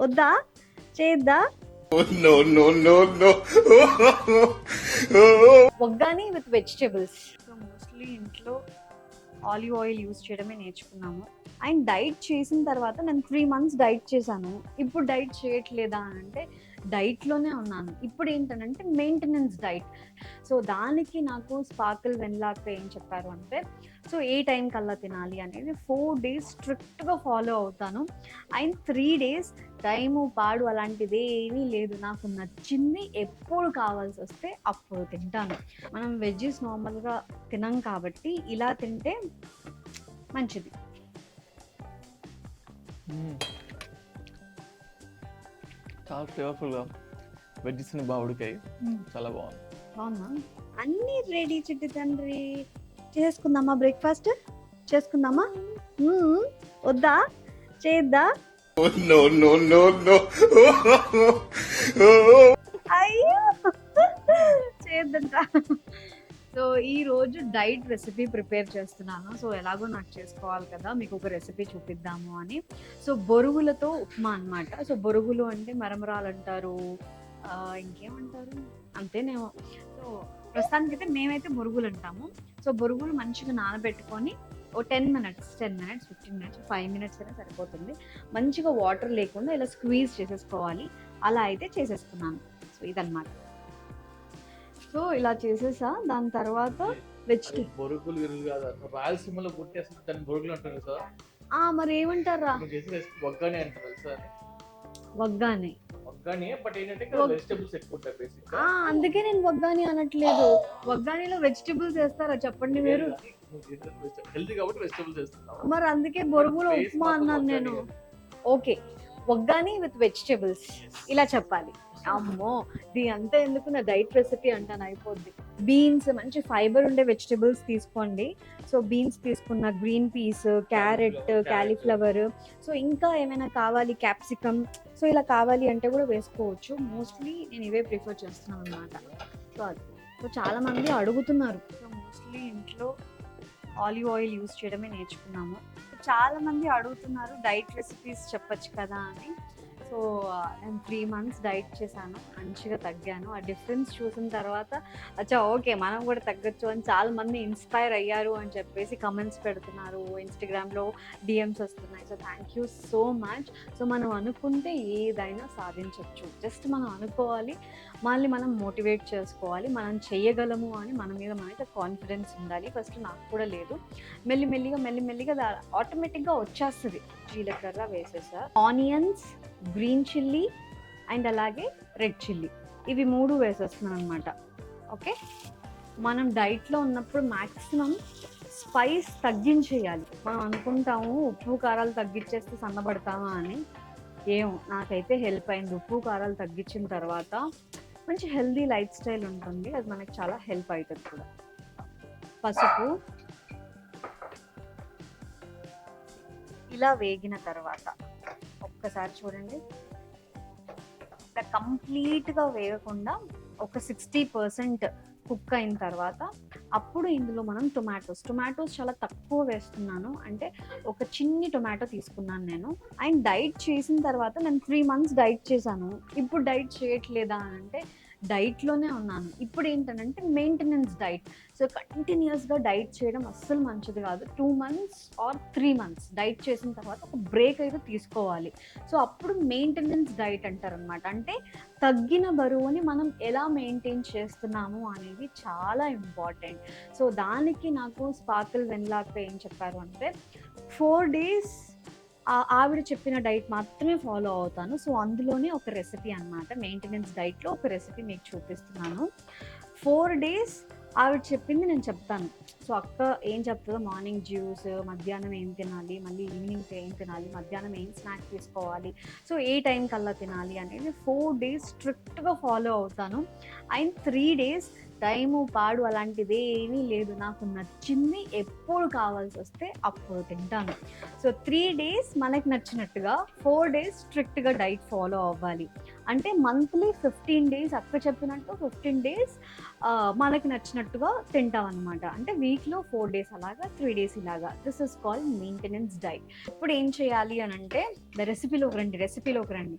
వద్దా చేద్దా No, no, no, no. ఒగ్గాని విత్ వెజిటేబుల్స్. సో మోస్ట్లీ ఇంట్లో ఆలివ్ ఆయిల్ యూస్ చేయడమే నేర్చుకున్నాము. అండ్ డైట్ చేసిన తర్వాత నేను 3 months డైట్ చేశాను. ఇప్పుడు డైట్ చేయట్లేదా అని అంటే డైట్లోనే ఉన్నాను. ఇప్పుడు ఏంటంటే మెయింటెనెన్స్ డైట్. సో దానికి నాకు స్పార్కిల్ వెన్లాక్ ఏం చెప్పారు అంటే, సో ఏ టైం కల్లా తినాలి అనేది 4 days స్ట్రిక్ట్గా ఫాలో అవుతాను. అండ్ 3 days టైము పాడు అలాంటిది ఏమీ లేదు. నాకు నచ్చింది ఎప్పుడు కావాల్సి వస్తే అప్పుడు తింటాను. మనం వెజ్జెస్ నార్మల్గా తినం కాబట్టి ఇలా తింటే మంచిది. చాలా ఫ్లేవర్ఫుల్గా వెజ్జెస్ బాగా ఉడికాయి, చాలా బాగుంది. అవునా? అన్నీ రెడీ చిట్టి తండ్రి. చేసుకుందామా బ్రేక్ఫాస్ట్? చేసుకుందామా? వద్దా చేద్దా? No, no, no, no. అయ్యో చేద్దంట. సో ఈ రోజు డైట్ రెసిపీ ప్రిపేర్ చేస్తున్నాను. సో ఎలాగో నాకు చేసుకోవాలి కదా, మీకు ఒక రెసిపీ చూపిద్దాము అని. సో బొరుగులతో ఉప్మా అన్నమాట. సో బొరుగులు అంటే మరమరాలు అంటారు, ఇంకేమంటారు అంతేనేమో. సో ప్రస్తుతానికైతే మేమైతే బొరుగులు అంటాము. సో బొరుగులు మంచిగా నానబెట్టుకొని ఓ 10 minutes 15 minutes 5 minutes అయినా సరిపోతుంది. మంచిగా వాటర్ లేకుండా ఇలా స్క్వీజ్ చేసేసుకోవాలి. అలా అయితే చేసేసుకున్నాను. సో ఇదన్నమాట. సో ఇలా చేసేసా. దాని తర్వాత బొరుగులు గిరుగులు కాదు, రాయలసీమలో పుట్టేస్తుంది దాన్ని బొరుగులు అంటారు సార్. మరి ఏమంటారా? వగ్గాని అంటారు సార్. వగ్గాని బట్ ఏంటంటే వెజిటబుల్స్ ఎక్కువ ఉంటాయి బేసిక్. అందుకే నేను వగ్గాని అనట్లేదు. వగ్గానిలో వెజిటబుల్స్ వేస్తారా చెప్పండి మీరు? హెల్తీ కాబట్టి వెజిటబుల్స్ వేస్తున్నాం. మరి అందుకే బొరుగులో ఉప్మా అన్నాను నేను. ఓకే, వగ్గాని విత్ వెజిటేబుల్స్ ఇలా చెప్పాలి. అమ్మో దీని అంతా ఎందుకు, నా డైట్ రెసిపీ అంటాను అయిపోద్ది. బీన్స్, మంచి ఫైబర్ ఉండే వెజిటేబుల్స్ తీసుకోండి. సో బీన్స్ తీసుకున్న, green peas, carrot, cauliflower, so ఇంకా ఏమైనా కావాలి క్యాప్సికమ్, సో ఇలా కావాలి అంటే కూడా వేసుకోవచ్చు. మోస్ట్లీ నేను ఇవే ప్రిఫర్ చేస్తున్నాను అనమాట. సో అది. సో చాలామంది అడుగుతున్నారు. సో మోస్ట్లీ ఇంట్లో ఆలివ్ ఆయిల్ యూస్ చేయడమే నేర్చుకున్నాము. చాలామంది అడుగుతున్నారు డైట్ రెసిపీస్ చెప్పచ్చు కదా అని. సో నేను 3 months డైట్ చేశాను, మంచిగా తగ్గాను. ఆ డిఫరెన్స్ చూసిన తర్వాత అచ్చా ఓకే మనం కూడా తగ్గచ్చు అని చాలామంది ఇన్స్పైర్ అయ్యారు అని చెప్పేసి కమెంట్స్ పెడుతున్నారు, ఇన్స్టాగ్రామ్లో డిఎమ్స్ వస్తున్నాయి. So thank you so much. So మనం అనుకుంటే ఏదైనా సాధించవచ్చు. జస్ట్ మనం అనుకోవాలి, మళ్ళీ మనం మోటివేట్ చేసుకోవాలి, మనం చేయగలము అని మన మీద మనకి కాన్ఫిడెన్స్ ఉండాలి. ఫస్ట్ నాకు కూడా లేదు. మెల్లిమెల్లిగా ఆటోమేటిక్గా వచ్చేస్తుంది. జీలకర్ర వేసేసా, ఆనియన్స్, గ్రీన్ చిల్లీ అండ్ అలాగే రెడ్ చిల్లీ, ఇవి 3 వేసేస్తున్నాను అనమాట. ఓకే, మనం డైట్లో ఉన్నప్పుడు మ్యాక్సిమం స్పైస్ తగ్గించేయాలి. మనం అనుకుంటాము ఉప్పు కారాలు తగ్గించేస్తే సన్నబడతామా అని. ఏమో నాకైతే హెల్ప్ అయింది. ఉప్పు కారాలు తగ్గించిన తర్వాత మంచి హెల్దీ లైఫ్ స్టైల్ ఉంటుంది, అది మనకి చాలా హెల్ప్ అవుతుంది కూడా. పసుపు ఇలా వేగిన తర్వాత ఒక్కసారి చూడండి, ఇట్లా కంప్లీట్గా వేగకుండా ఒక 60% కుక్ అయిన తర్వాత అప్పుడు ఇందులో మనం టొమాటోస్ చాలా తక్కువ వేస్తున్నాను. అంటే ఒక చిన్ని టొమాటో తీసుకున్నాను నేను. అండ్ డైట్ చేసిన తర్వాత నేను 3 months డైట్ చేశాను. ఇప్పుడు డైట్ చేయట్లేదా అంటే డైట్లోనే ఉన్నాను. ఇప్పుడు ఏంటంటే మెయింటెనెన్స్ డైట్. సో కంటిన్యూస్గా డైట్ చేయడం అస్సలు మంచిది కాదు. 2 months ఆర్ 3 months డైట్ చేసిన తర్వాత ఒక బ్రేక్ అయితే తీసుకోవాలి. సో అప్పుడు మెయింటెనెన్స్ డైట్ అంటారనమాట. అంటే తగ్గిన బరువుని మనం ఎలా మెయింటైన్ చేస్తున్నాము అనేది చాలా ఇంపార్టెంట్. సో దానికి నాకు స్పార్కిల్ వెన్లాక్ ఏం చెప్పారు అంటే 4 days ఆవిడ చెప్పిన డైట్ మాత్రమే ఫాలో అవుతాను. సో అందులోనే ఒక రెసిపీ అనమాట, మెయింటెనెన్స్ డైట్లో ఒక రెసిపీ మీకు చూపిస్తున్నాను. 4 days ఆవిడ చెప్పింది నేను చెప్తాను. సో అక్క ఏం చెప్తుందో, మార్నింగ్ జ్యూస్, మధ్యాహ్నం ఏం తినాలి, మళ్ళీ ఈవినింగ్ ఏం తినాలి, మధ్యాహ్నం ఏం స్నాక్ తీసుకోవాలి, సో ఏ టైం కల్లా తినాలి అనేది 4 days స్ట్రిక్ట్గా ఫాలో అవుతాను. అండ్ 3 days టైము పాడు అలాంటిది ఏమీ లేదు. నాకు నచ్చింది ఎప్పుడు కావాల్సి వస్తే అప్పుడు తింటాను. సో 3 డేస్ మనకి నచ్చినట్టుగా, 4 డేస్ స్ట్రిక్ట్గా డైట్ ఫాలో అవ్వాలి. అంటే మంత్లీ 15 డేస్ అక్క చెప్పినట్టు 15 డేస్ మనకి నచ్చినట్టుగా తింటాం అనమాట. అంటే వీక్లో 4 డేస్ అలాగా, 3 డేస్ ఇలాగా. This is called maintenance diet. ఇప్పుడు ఏం చేయాలి అని అంటే రెసిపీలోకి రండి.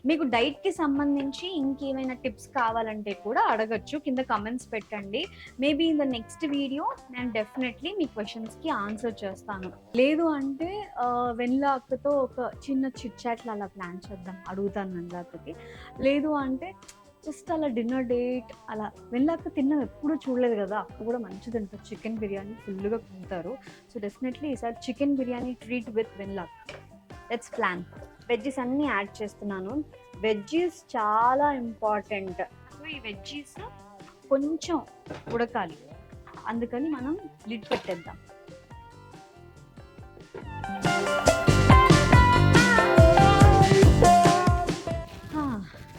మీకు డైట్కి సంబంధించి ఇంకేమైనా టిప్స్ కావాలంటే కూడా అడగచ్చు, కింద కమెంట్స్ పెట్టండి. Maybe in the next video నేను డెఫినెట్లీ మీ క్వశ్చన్స్కి ఆన్సర్ చేస్తాను. లేదు అంటే వెన్నెల అక్కతో ఒక చిన్న చిట్ చాట్లు అలా ప్లాన్ చేద్దాం, అడుగుతాను వెన్నెల అక్కకి. లేదు అంటే జస్ట్ అలా డిన్నర్ డేట్ అలా. వెన్నెల అక్క తిన్నది ఎప్పుడు చూడలేదు కదా, అక్క కూడా మంచిగా తింటారు, చికెన్ బిర్యానీ ఫుల్గా తింటారు. సో డెఫినెట్లీ ఈసారి చికెన్ బిర్యానీ ట్రీట్ విత్ వెన్నెల అక్క. Let's plan. వెజ్జెస్ అన్నీ యాడ్ చేస్తున్నాను. వెజ్జెస్ చాలా ఇంపార్టెంట్. సో ఈ వెజ్జెస్ కొంచెం ఉడకాలి, అందుకని మనం లిడ్ పెట్టేద్దాం.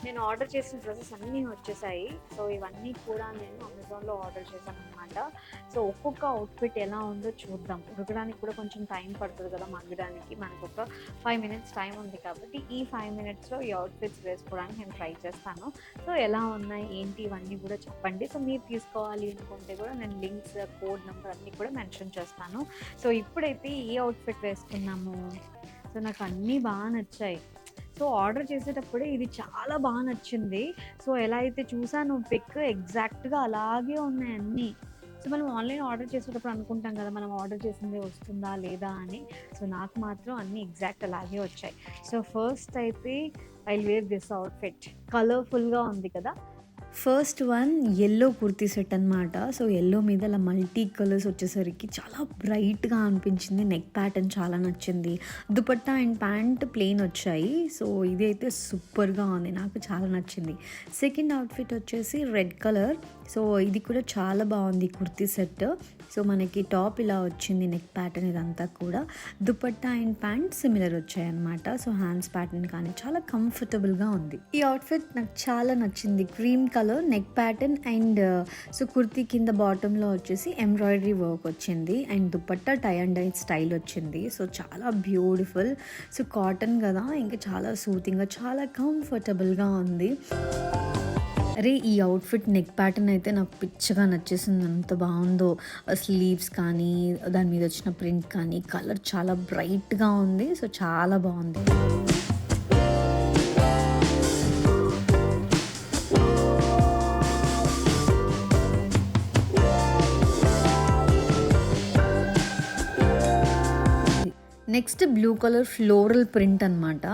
నేను ఆర్డర్ చేసిన డ్రెస్సెస్ అన్నీ వచ్చేసాయి. సో ఇవన్నీ కూడా నేను అమెజాన్లో ఆర్డర్ చేశాను అనమాట. సో ఒక్కొక్క అవుట్ఫిట్ ఎలా ఉందో చూద్దాం. ఉడకడానికి కూడా కొంచెం టైం పడుతుంది కదా మగ్గడానికి. మనకు ఒక 5 minutes టైం ఉంది కాబట్టి ఈ 5 minutesలో ఈ అవుట్ఫిట్స్ వేసుకోవడానికి నేను ట్రై చేస్తాను. సో ఎలా ఉన్నాయి ఏంటి ఇవన్నీ కూడా చెప్పండి. సో మీరు తీసుకోవాలి అనుకుంటే కూడా నేను లింక్స్, కోడ్ నెంబర్ అన్నీ కూడా మెన్షన్ చేస్తాను. సో ఇప్పుడైతే ఈ అవుట్ఫిట్ వేసుకున్నాము. సో నాకు అన్నీ బాగా నచ్చాయి. సో ఆర్డర్ చేసేటప్పుడే ఇది చాలా బాగా నచ్చింది. సో ఎలా అయితే చూసాను పిక్ ఎగ్జాక్ట్గా అలాగే ఉన్నాయి అన్నీ. సో మనం ఆన్లైన్ ఆర్డర్ చేసేటప్పుడు అనుకుంటాం కదా మనం ఆర్డర్ చేసిందే వస్తుందా లేదా అని. సో నాకు మాత్రం అన్నీ ఎగ్జాక్ట్ అలాగే వచ్చాయి. సో ఫస్ట్ అయితే ఐ వేర్ దిస్ అవుట్ఫిట్. కలర్ఫుల్గా ఉంది కదా. First one yellow kurti set అనమాట. సో ఎల్లో మీద అలా మల్టీ కలర్స్ వచ్చేసరికి చాలా బ్రైట్గా అనిపించింది. నెక్ ప్యాటర్న్ చాలా నచ్చింది. దుపట్టా అండ్ ప్యాంట్ ప్లెయిన్ వచ్చాయి. సో ఇది అయితే సూపర్గా ఉంది, నాకు చాలా నచ్చింది. సెకండ్ అవుట్ఫిట్ వచ్చేసి రెడ్ కలర్. సో ఇది కూడా చాలా బాగుంది కుర్తీ సెట్. సో మనకి టాప్ ఇలా వచ్చింది, నెక్ ప్యాటర్న్ ఇదంతా కూడా. దుపట్టా అండ్ ప్యాంట్ సిమిలర్ వచ్చాయి అనమాట. సో హ్యాండ్స్ ప్యాటర్న్ కానీ చాలా కంఫర్టబుల్గా ఉంది. ఈ అవుట్ఫిట్ నాకు చాలా నచ్చింది. Cream colour neck pattern and so kurti కింద బాటంలో వచ్చేసి ఎంబ్రాయిడరీ వర్క్ వచ్చింది and dupatta tie and dye style వచ్చింది. సో చాలా బ్యూటిఫుల్. సో కాటన్ కదా, ఇంకా చాలా సూతింగ్గా చాలా కంఫర్టబుల్గా ఉంది. అరే ఈ అవుట్ఫిట్ నెక్ ప్యాటర్న్ అయితే నాకు పిచ్చగా నచ్చేసింది, ఎంత బాగుందో. స్లీవ్స్ కానీ దాని మీద వచ్చిన ప్రింట్ కానీ కలర్ చాలా బ్రైట్గా ఉంది. సో చాలా బాగుంది. Next blue colour floral print అనమాట.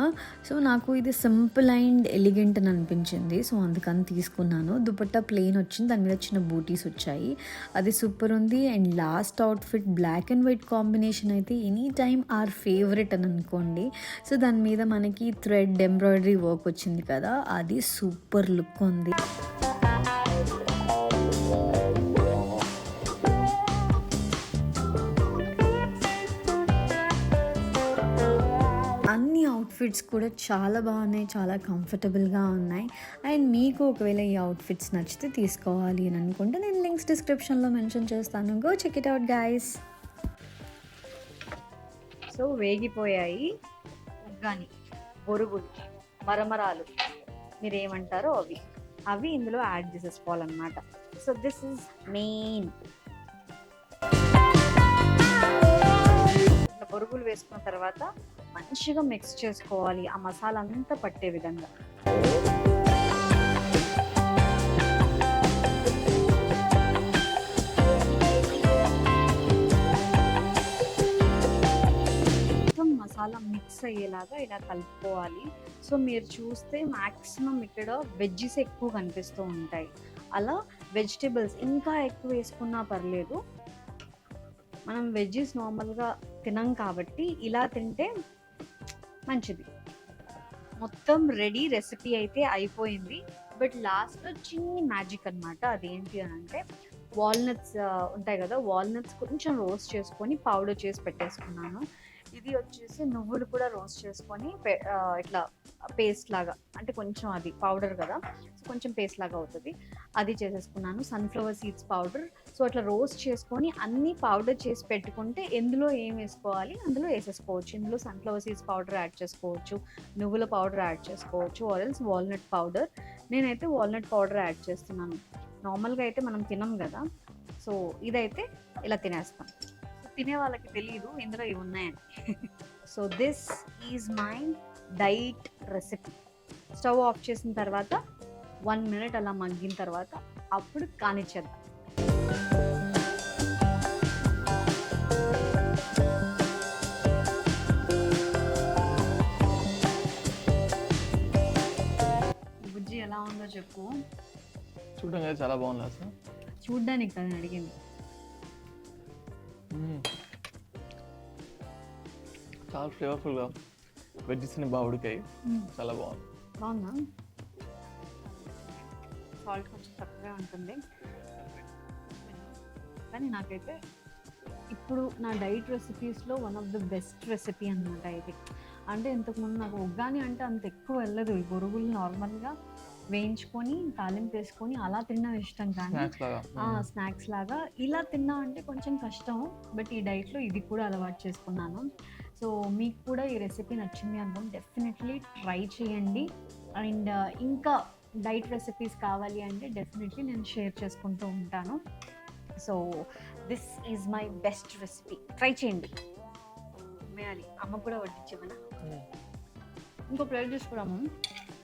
సో నాకు ఇది సింపుల్ అండ్ ఎలిగెంట్ అని అనిపించింది. సో అందుకని తీసుకున్నాను. దుపట్టా ప్లెయిన్ వచ్చింది, దాని మీద చిన్న బూటీస్ వచ్చాయి, అది సూపర్ ఉంది. And last outfit black and white combination అయితే ఎనీ టైమ్ ఆర్ ఫేవరెట్ అని అనుకోండి. సో దాని మీద మనకి థ్రెడ్ ఎంబ్రాయిడరీ వర్క్ వచ్చింది కదా, అది సూపర్ లుక్ ఉంది. అవుట్ఫిట్స్ కూడా చాలా బాగున్నాయి, చాలా కంఫర్టబుల్గా ఉన్నాయి. అండ్ మీకు ఒకవేళ ఈ అవుట్ఫిట్స్ నచ్చితే తీసుకోవాలి అని అనుకుంటే నేను లింక్స్ డిస్క్రిప్షన్లో మెన్షన్ చేస్తాను. Go check it out guys. So వేగిపోయాయి ఉగ్గాని, బొరుగులు, మరమరాలు, మీరేమంటారో అవి ఇందులో యాడ్ చేసేసుకోవాలన్నమాట. So this is main. బొరుగులు వేసుకున్న తర్వాత మంచిగా మిక్స్ చేసుకోవాలి, ఆ మసాలా అంతా పట్టే విధంగా. మొత్తం మసాలా మిక్స్ అయ్యేలాగా ఇలా కలుపుకోవాలి. సో మీరు చూస్తే మ్యాక్సిమం ఇక్కడ వెజ్జెస్ ఎక్కువ కనిపిస్తూ ఉంటాయి. అలా వెజిటేబుల్స్ ఇంకా ఎక్కువ వేసుకున్నా పర్లేదు. మనం వెజ్జెస్ నార్మల్గా తినం కాబట్టి ఇలా తింటే మంచిది. మొత్తం రెడీ, రెసిపీ అయితే అయిపోయింది. బట్ లాస్ట్లో చిన్ని మ్యాజిక్ అనమాట. అదేంటి అని అంటే వాల్నట్స్ ఉంటాయి కదా, వాల్నట్స్ కొంచెం రోస్ట్ చేసుకొని పౌడర్ చేసి పెట్టేసుకున్నాను. ఇది వచ్చేసి నువ్వులు కూడా రోస్ట్ చేసుకొని ఇట్లా పేస్ట్ లాగా, అంటే కొంచెం అది పౌడర్ కదా, సో కొంచెం పేస్ట్ లాగా అవుతుంది. అది చేసేసుకున్నాను. Sunflower seeds powder. సో అట్లా రోస్ట్ చేసుకొని అన్నీ పౌడర్ చేసి పెట్టుకుంటే ఎందులో ఏం వేసుకోవాలి అందులో వేసేసుకోవచ్చు. ఇందులో సన్ఫ్లవర్ సీడ్స్ పౌడర్ యాడ్ చేసుకోవచ్చు, నువ్వుల పౌడర్ యాడ్ చేసుకోవచ్చు, ఆరెల్స్ వాల్నట్ పౌడర్. నేనైతే వాల్నట్ పౌడర్ యాడ్ చేస్తున్నాను. నార్మల్గా అయితే మనం తినం కదా, సో ఇదైతే ఇలా తినేస్తాం. తినే వాళ్ళకి తెలియదు ఇందులో ఇవి ఉన్నాయని. So this is my diet recipe. Stove off చేసిన తర్వాత 1 minute అలా మగ్గిన తర్వాత అప్పుడు కానిచ్చేద్దాం. బుజ్జి ఎలా ఉందో చెప్పు. చూడడానికి అయితే చాలా బాగుంది అసలు. చూడ్డానికి కదా అడిగింది. చాలా ఫ్లేవర్ఫుల్గా వెజ్జెస్ని బాగా ఉడికాయి, చాలా బాగుంది. బాగుందా? సాల్ట్ కొంచెం తక్కువే ఉంటుంది కానీ నాకైతే ఇప్పుడు నా డైట్ రెసిపీస్లో one of the best recipe అనమాట ఇది. అంటే ఇంతకుముందు నాకు ఉగ్గాని అంటే అంత ఎక్కువ వెళ్ళదు. ఈ బొరుగులు నార్మల్గా వేయించుకొని తాలింపు వేసుకొని అలా తినడం ఇష్టం, కానీ స్నాక్స్ లాగా ఇలా తిన్నా అంటే కొంచెం కష్టం. బట్ ఈ డైట్లో ఇది కూడా అలవాటు చేసుకున్నాను. సో మీకు కూడా ఈ రెసిపీ నచ్చింది అనుకోండి, డెఫినెట్లీ ట్రై చేయండి. అండ్ ఇంకా డైట్ రెసిపీస్ కావాలి అంటే డెఫినెట్లీ నేను షేర్ చేసుకుంటూ ఉంటాను. So this is my best recipe, try చేయండి. మేయాలి అమ్మ కూడా వడ్డించేమన్నా. ఇంకో ప్లేట్ తీసుకురాము.